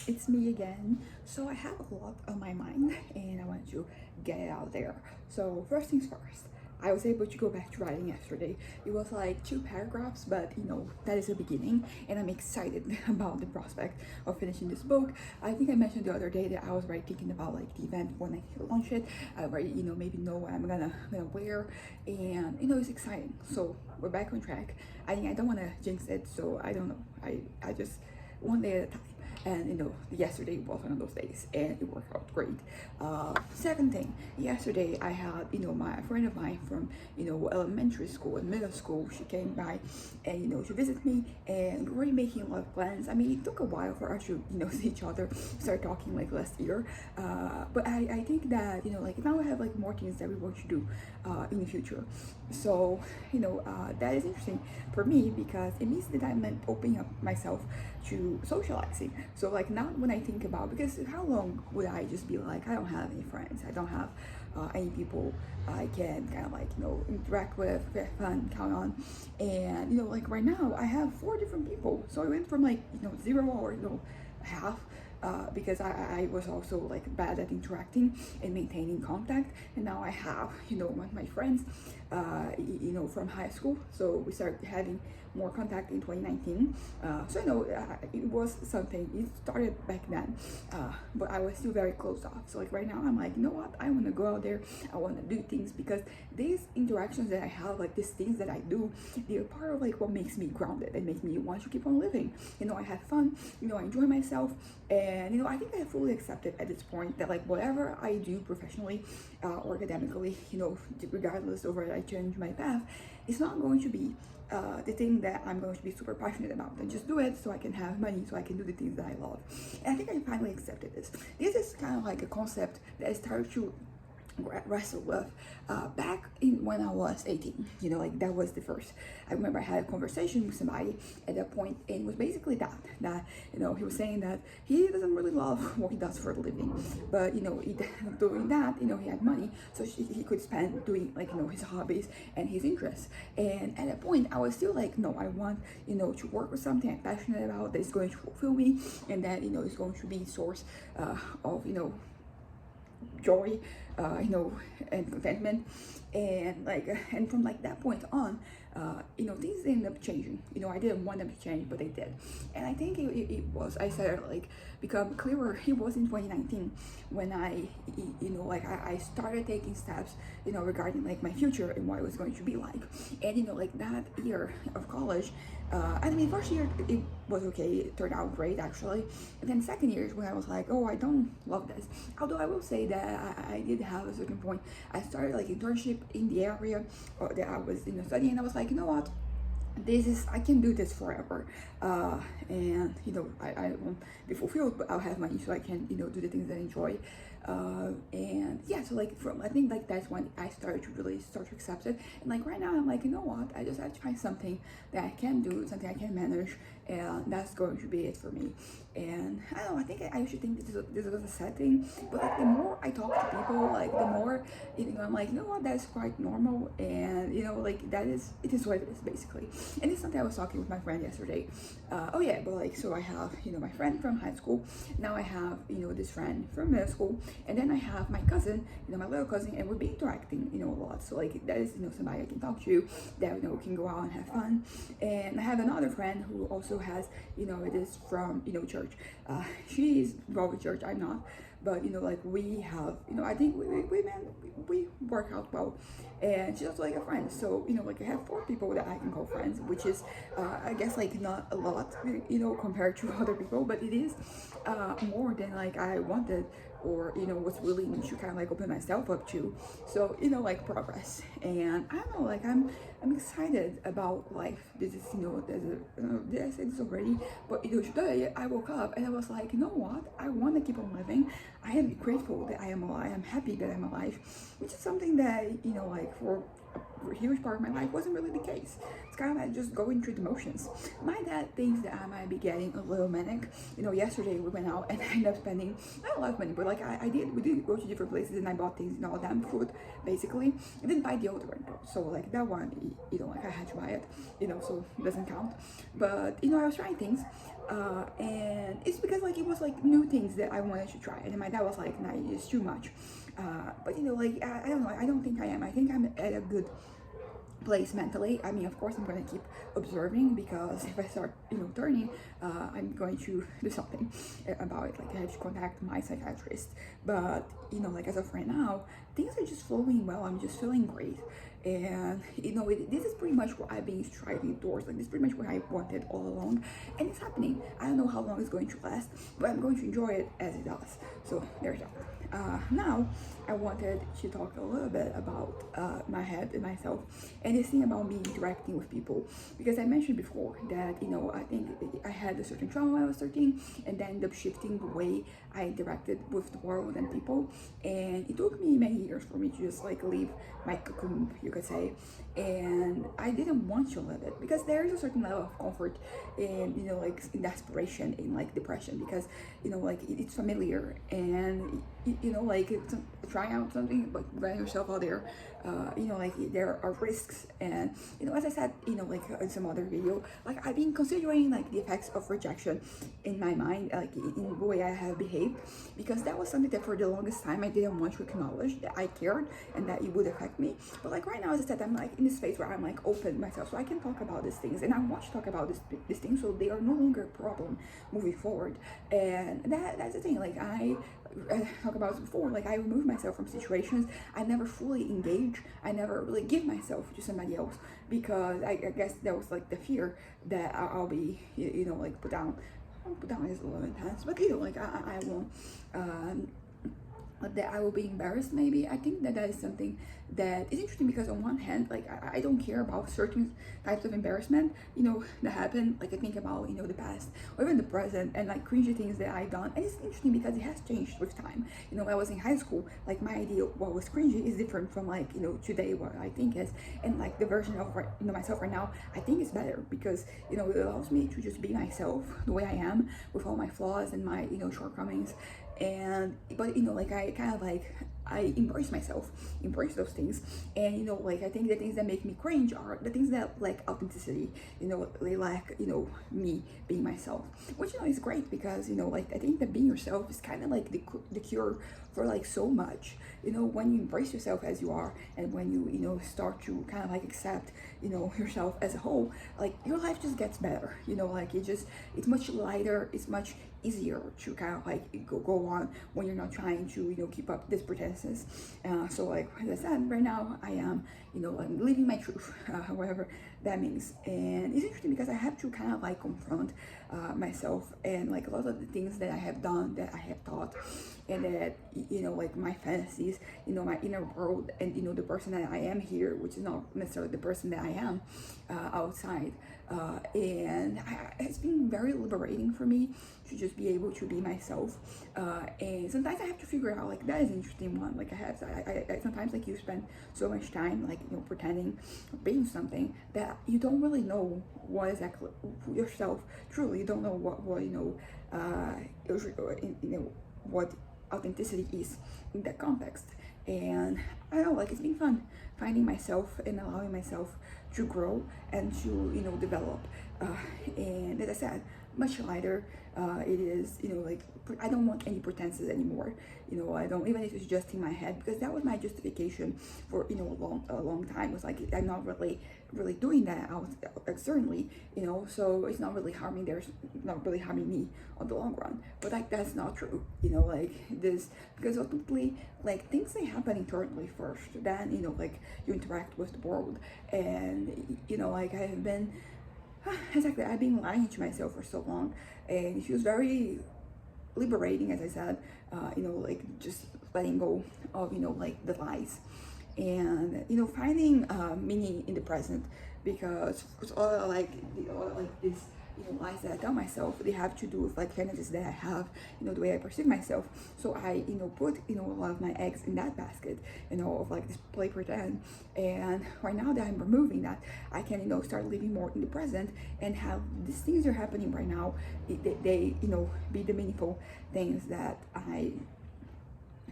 it's me again. So I have a lot on my mind and I want to get it out there. So first things first, I was able to go back to writing yesterday. It was like 2 paragraphs, but that is a beginning, and I'm excited about the prospect of finishing this book. I think I mentioned the other day that I was already thinking about like the event when I launch it. I already maybe know what I'm gonna wear, and it's exciting. So we're back on track. I think I don't want to jinx it, so I don't know. I just one day at a time. And yesterday was one of those days and it worked out great. Second thing, yesterday I had my friend of mine from elementary school and middle school. She came by and she visited me, and we were already making a lot of plans. I mean, it took a while for us to see each other, start talking like last year, but I think that like now I have like more things that we want to do in the future. So that is interesting for me because it means that I'm opening up myself to socializing. So like now when I think about, because how long would I just be like, I don't have any friends, I don't have any people I can kind of like interact with, have fun, count on. And like right now I have 4 different people, so I went from like 0 or half, because I was also like bad at interacting and maintaining contact, and now I have my friends from high school, so we started having more contact in 2019. So it was something, it started back then, but I was still very closed off. So like right now I'm like, what, I want to go out there, I want to do things, because these interactions that I have, like these things that I do, they're part of like what makes me grounded and makes me want to keep on living. I have fun, I enjoy myself, and I think I fully accepted at this point that like whatever I do professionally or academically, regardless of where I change my path, it's not going to be the thing that I'm going to be super passionate about. And just do it so I can have money, so I can do the things that I love. And I think I finally accepted this. This is kind of like a concept that I started to wrestle with back in when I was 18. Like that was the first. I remember I had a conversation with somebody at that point, and it was basically that he was saying that he doesn't really love what he does for a living, but doing that, he had money, so he could spend doing like his hobbies and his interests. And at that point I was still like, no, I want to work with something I'm passionate about, that is going to fulfill me, and that is going to be a source of joy, and contentment. And and from like that point on, things ended up changing. I didn't want them to change, but they did. And I think I started like become clearer. It was in 2019 when I started taking steps regarding like my future and what it was going to be like. And like that year of college, I mean, first year it was okay, it turned out great actually. And then second year is when I was like, oh, I don't love this. Although I will say that I did have a certain point, I started like internship in the area that I was studying, and I was like, what, I can do this forever, and I won't be fulfilled, but I'll have money so I can do the things that I enjoy. And yeah, so like I think like that's when I started to really start to accept it. And like right now I'm like, what, I just have to find something that I can do, something I can manage, and that's going to be it for me. And I don't know, I think I used to think this was a sad thing, but like the more I talk to people, like the more I'm like, what, that's quite normal. And like it is what it is basically. And it's something I was talking with my friend yesterday. Oh yeah, but like, so I have my friend from high school, now I have this friend from middle school, and then I have my cousin, my little cousin, and we'll be interacting a lot. So like that is somebody I can talk to, that can go out and have fun. And I have another friend who also has it is from church. She's involved with church, I'm not, but like we have I think we work out well, and she's also like a friend. So like I have 4 people that I can call friends, which is I guess like not a lot compared to other people, but it is more than like I wanted, or was willing to kind of like open myself up to. So like progress. And I don't know, like I'm excited about life. This is did I say this already? But today I woke up and I was like, what, I want to keep on living. I am grateful that I am alive, I'm happy that I'm alive, which is something that like for a huge part of my life wasn't really the case. It's kind of like just going through the motions. My dad thinks that I might be getting a little manic. Yesterday we went out and I ended up spending not a lot of money, but like we did go to different places, and I bought things, all damn food basically. I didn't buy deodorant though, so like that one, like I had to buy it, so it doesn't count. But I was trying things, And it's because like it was like new things that I wanted to try, and then my dad was like, nah, it's too much. But you know, like I don't know, I don't think I am. I think I'm at a good place mentally. I mean, of course, I'm going to keep observing, because if I start, turning, I'm going to do something about it. Like I have to contact my psychiatrist. But like as of right now, things are just flowing well. I'm just feeling great, and this is pretty much what I've been striving towards. Like this is pretty much what I wanted all along, and it's happening. I don't know how long it's going to last, but I'm going to enjoy it as it does. So there's that. Now I wanted to talk a little bit about my head and myself, and this thing about me interacting with people, because I mentioned before that I think I had a certain trauma when I was 13, and then ended up shifting the way I interacted with the world and people, and it took me many years for me to just like leave my cocoon, you could say, and I didn't want to live it, because there is a certain level of comfort in like in desperation, in like depression, because like it's familiar, and like it's trying out something, but getting yourself out there, like there are risks, and as I said, like in some other video, like I've been considering like the effects of rejection in my mind, like in the way I have behaved, because that was something that for the longest time I didn't want to acknowledge that I cared and that it would affect me. But like right now, as I said, I'm like in this phase where I'm like open myself, so I can talk about these things, and I want to talk about these things, so they are no longer a problem moving forward. And that's the thing. Like I talked about this before, like I remove myself from situations. I never fully engage. I never really give myself to somebody else, because I guess that was like the fear that I'll be like put down. Put down is a little intense, but like I won't that I will be embarrassed. Maybe I think that is something that is interesting, because on one hand, like I don't care about certain types of embarrassment that happen. Like I think about the past or even the present, and like cringy things that I done, and it's interesting because it has changed with time. When I was in high school, like my idea of what was cringy is different from like today what I think is, and like the version of myself right now I think is better, because it allows me to just be myself the way I am, with all my flaws and my shortcomings. And but like I kind of like I embrace myself, embrace those things, and like I think the things that make me cringe are the things that lack authenticity. They lack me being myself, which is great, because like I think that being yourself is kind of like the cure for like so much. When you embrace yourself as you are, and when you start to kind of like accept yourself as a whole, like your life just gets better. Like it's much lighter, it's much easier to kind of like go on when you're not trying to keep up these pretenses. So like as I said, right now I am I'm living my truth, whatever that means. And it's interesting because I have to kind of like confront myself, and like a lot of the things that I have done, that I have thought, and that like my fantasies, my inner world, and the person that I am here, which is not necessarily the person that I am outside. And it's been very liberating for me to just be able to be myself. And sometimes I have to figure out, like, that is an interesting one. Like I sometimes like you spend so much time like pretending or being something that you don't really know what exactly yourself truly. You don't know what what authenticity is in that context. And I don't know, like it's been fun finding myself and allowing myself to grow and to develop. And as I said, much lighter. It is like I don't want any pretenses anymore. I don't, even if it's just in my head, because that was my justification for a long time. It was like I'm not really doing that out externally, so it's not really harming. There's not really harming me on the long run. But like that's not true. Like this, because ultimately like things may happen internally first, then like you interact with the world. And like I have been exactly, I've been lying to myself for so long, and it feels very liberating, as I said, like just letting go of like the lies, and finding meaning in the present, because it's all like this lies that I tell myself, they have to do with like fantasies that I have, the way I perceive myself. So I put a lot of my eggs in that basket, of like this play pretend. And right now that I'm removing that, I can start living more in the present, and have these things are happening right now, they be the meaningful things that I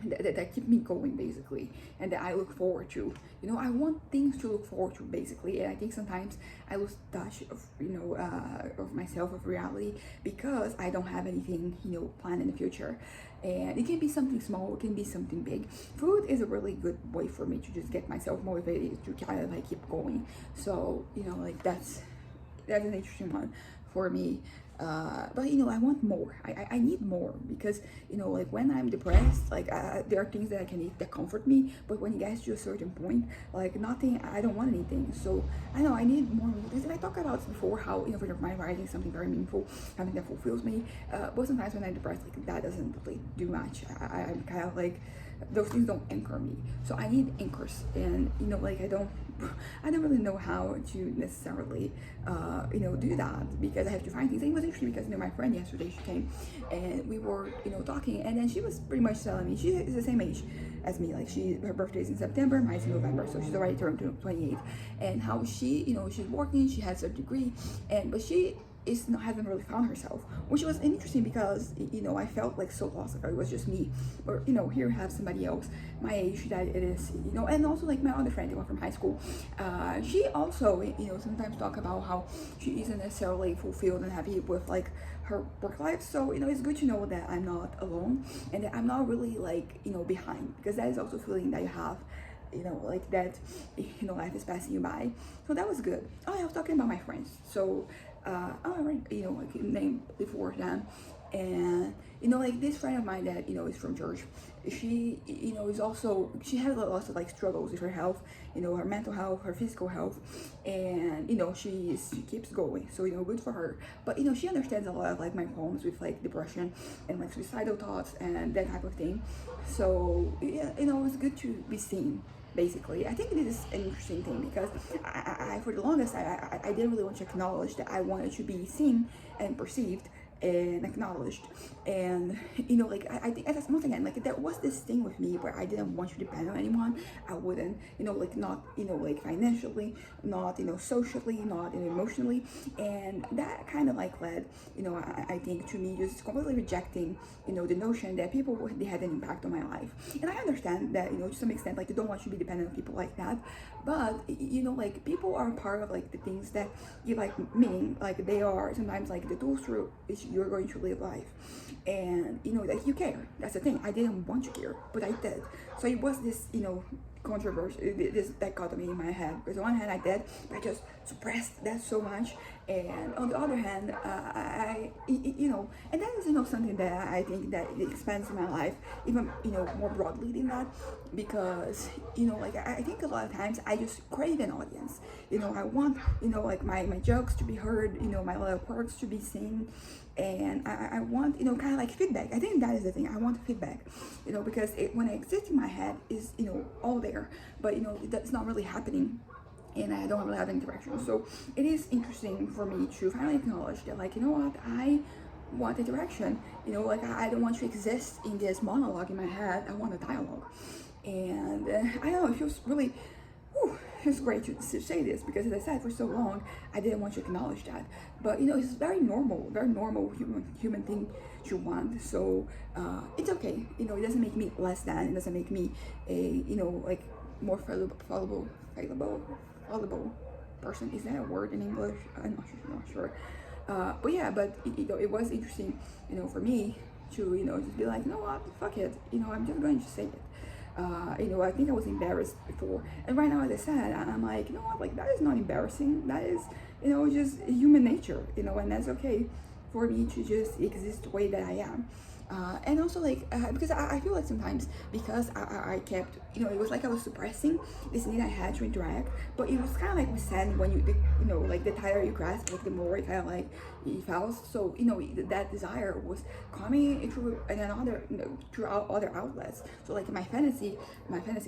that keep me going basically, and that I look forward to. I want things to look forward to basically, and I think sometimes I lose touch of of myself, of reality, because I don't have anything planned in the future. And it can be something small, it can be something big. Food is a really good way for me to just get myself motivated to kind of like keep going. So like that's an interesting one for me. But I want more. I need more, because like when I'm depressed, like there are things that I can eat that comfort me, but when it gets to a certain point, like nothing, I don't want anything. So I know I need more. Because I talked about before how for my writing is something very meaningful, something that fulfills me. But sometimes when I'm depressed, like that doesn't really do much. I'm kind of like, those things don't anchor me. So I need anchors, and like I don't really know how to necessarily do that, because I have to find things. And it was interesting because my friend yesterday, she came and we were talking, and then she was pretty much telling me she is the same age as me. Like her birthday is in September, mine's in November, so she's already turned 28. And how she she's working, she has a degree, but she hasn't really found herself, which was interesting because I felt like so lost. Like it was just me, or here I have somebody else my age that it is, and also like my other friend, the one from high school, she also sometimes talk about how she isn't necessarily fulfilled and happy with like her work life. So it's good to know that I'm not alone, and that I'm not really like behind, because that is also a feeling that you have, like that life is passing you by. So that was good. I was talking about my friends. So I already like name before them, and like this friend of mine that is from church, she is also, she has lots of like struggles with her health, her mental health, her physical health, and she keeps going. So good for her. But she understands a lot of like my problems with like depression and like suicidal thoughts and that type of thing. So yeah, it's good to be seen. Basically, I think this is an interesting thing, because I for the longest I didn't really want to acknowledge that I wanted to be seen and perceived and acknowledged. And like I think that's once again, like there was this thing with me where I didn't want to depend on anyone. I wouldn't like not like financially, not socially, not emotionally, and that kind of like led I think to me just completely rejecting the notion that people they had an impact on my life. And I understand that to some extent, like, you don't want to be dependent on people like that, but like people are part of like the things that you like mean, like they are sometimes like the tools through which you're going to live life. And that you care. That's the thing. I didn't want to care, but I did. So it was this controversy, this dichotomy in my head, because on one hand I did, but I just suppressed that so much, and on the other hand and that is something that I think that it expands my life even more broadly than that, because like I think a lot of times I just crave an audience. I want like my jokes to be heard, my little quirks to be seen, and I want kind of like feedback. I think that is the thing. I want feedback, because when it exists in my head is all there, but that's not really happening, and I don't really have any interaction. So it is interesting for me to finally acknowledge that, like, what, I want interaction. Like I don't want to exist in this monologue in my head. I want a dialogue. And I don't know, it feels really it's great to say this, because as I said, for so long I didn't want to acknowledge that, but it's very normal human thing to want. So it's okay. It doesn't make me less than, it doesn't make me a like more fallible person. Is that a word in English? I'm not sure. But yeah, but it was interesting for me to just be like, what, fuck it, I'm just going to say it. I think I was embarrassed before, and right now, as I said, I'm like, what, like, that is not embarrassing. That is, just human nature, and that's okay for me to just exist the way that I am. And also like because I feel like sometimes, because I kept it was like I was suppressing this need I had to interact, but it was kind of like we said, when like the tighter you grasp, like the more it kind of like it falls. So that desire was coming through another throughout other outlets. So like my fantasies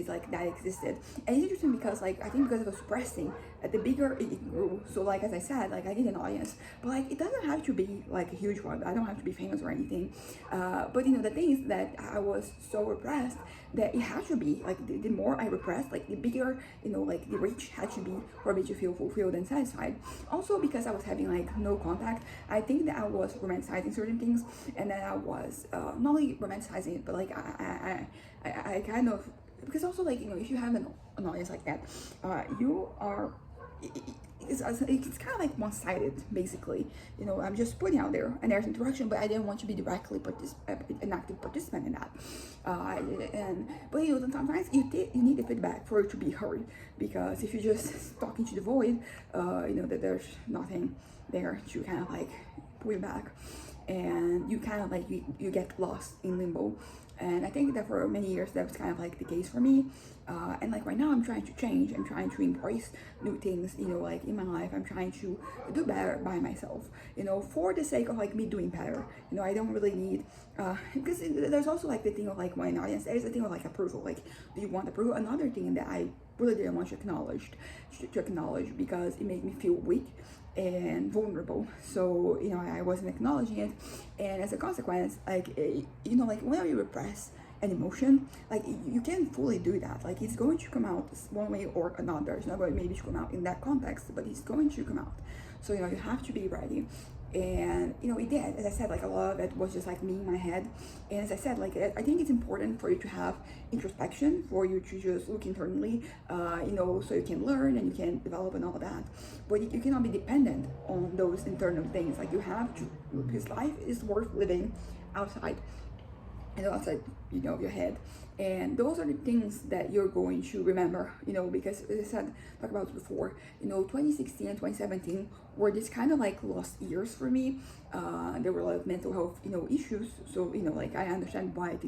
like that existed, and it's interesting because like I think because I was suppressing the bigger it grew. So like as I said, like I need an audience, but like it doesn't have to be like a huge one. I don't have to be famous or anything. But the thing is that I was so repressed that it had to be like the more I repressed, like the bigger, like the reach had to be for me to feel fulfilled and satisfied. Also because I was having like no contact, I think that I was romanticizing certain things, and then I was not only romanticizing it, but like I kind of, because also like if you have an audience like that, you are it's kind of like one-sided basically. I'm just putting out there and there's interaction, but I didn't want to be directly an active participant in that. But sometimes you need the feedback for it to be heard, because if you're just talking to the void, that there's nothing there to kind of like pull you back, and you kind of like you get lost in limbo. And I think that for many years that was kind of like the case for me. And like right now I'm trying to change. I'm trying to embrace new things, like in my life. I'm trying to do better by myself, for the sake of like me doing better. I don't really need, because there's also like the thing of like my audience. There's the thing of like approval. Like, do you want approval? Another thing that I really didn't want to acknowledge because it made me feel weak and vulnerable. So I wasn't acknowledging it, and as a consequence, like like whenever you repress an emotion, like you can't fully do that. Like it's going to come out one way or another. It's not going maybe to come out in that context, but it's going to come out. So you have to be ready. And it did. As I said, like a lot of it was just like me in my head. And as I said, like I think it's important for you to have introspection, for you to just look internally, so you can learn and you can develop and all that. But you cannot be dependent on those internal things. Like you have to, because life is worth living outside outside your head. And those are the things that you're going to remember, because as I said, talked about before, 2016 and 2017 were just kind of like lost years for me. There were a lot of mental health issues, so like I understand why things